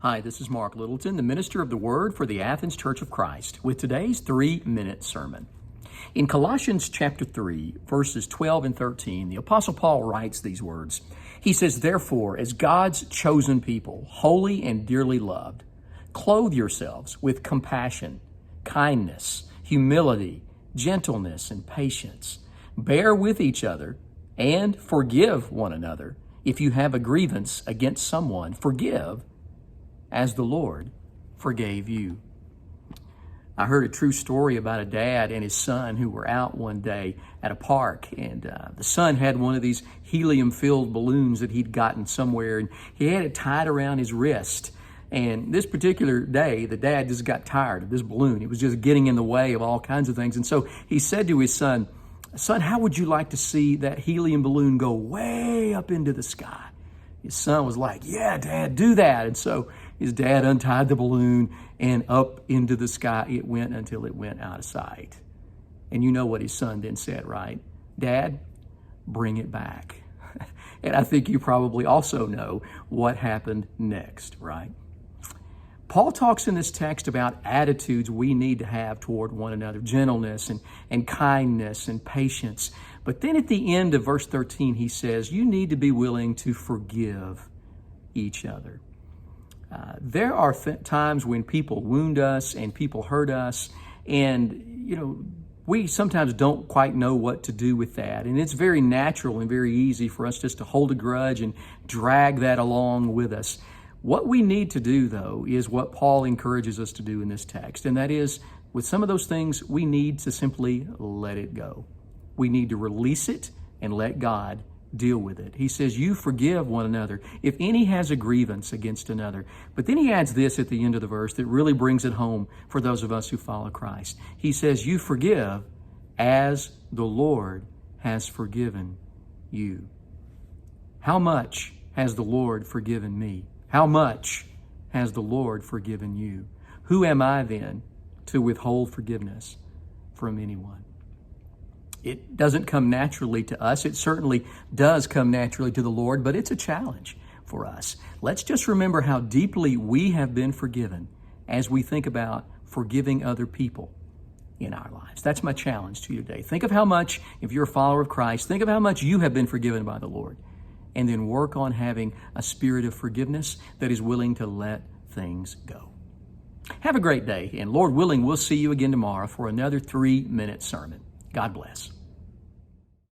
Hi, this is Mark Littleton, the minister of the Word for the Athens Church of Christ, with today's 3-minute sermon. In Colossians chapter 3, verses 12 and 13, the Apostle Paul writes these words. He says, "Therefore, as God's chosen people, holy and dearly loved, clothe yourselves with compassion, kindness, humility, gentleness, and patience. Bear with each other and forgive one another. If you have a grievance against someone, forgive as the Lord forgave you." I heard a true story about a dad and his son who were out one day at a park, and the son had one of these helium-filled balloons that he'd gotten somewhere, and he had it tied around his wrist. And this particular day, the dad just got tired of this balloon. It was just getting in the way of all kinds of things. And so he said to his son, "Son, how would you like to see that helium balloon go way up into the sky?" His son was like, "Yeah, Dad, do that." And so his dad untied the balloon, and up into the sky it went until it went out of sight. And you know what his son then said, right? "Dad, bring it back." And I think you probably also know what happened next, right? Paul talks in this text about attitudes we need to have toward one another, gentleness and kindness and patience. But then at the end of verse 13, he says, you need to be willing to forgive each other. There are times when people wound us and people hurt us, and, we sometimes don't quite know what to do with that. And it's very natural and very easy for us just to hold a grudge and drag that along with us. What we need to do, though, is what Paul encourages us to do in this text, and that is, with some of those things, we need to simply let it go. We need to release it and let God deal with it. He says, you forgive one another if any has a grievance against another. But then he adds this at the end of the verse that really brings it home for those of us who follow Christ. He says, you forgive as the Lord has forgiven you. How much has the Lord forgiven me? How much has the Lord forgiven you? Who am I then to withhold forgiveness from anyone? It doesn't come naturally to us. It certainly does come naturally to the Lord, but it's a challenge for us. Let's just remember how deeply we have been forgiven as we think about forgiving other people in our lives. That's my challenge to you today. Think of how much, if you're a follower of Christ, think of how much you have been forgiven by the Lord, and then work on having a spirit of forgiveness that is willing to let things go. Have a great day, and Lord willing, we'll see you again tomorrow for another 3-minute sermon. God bless.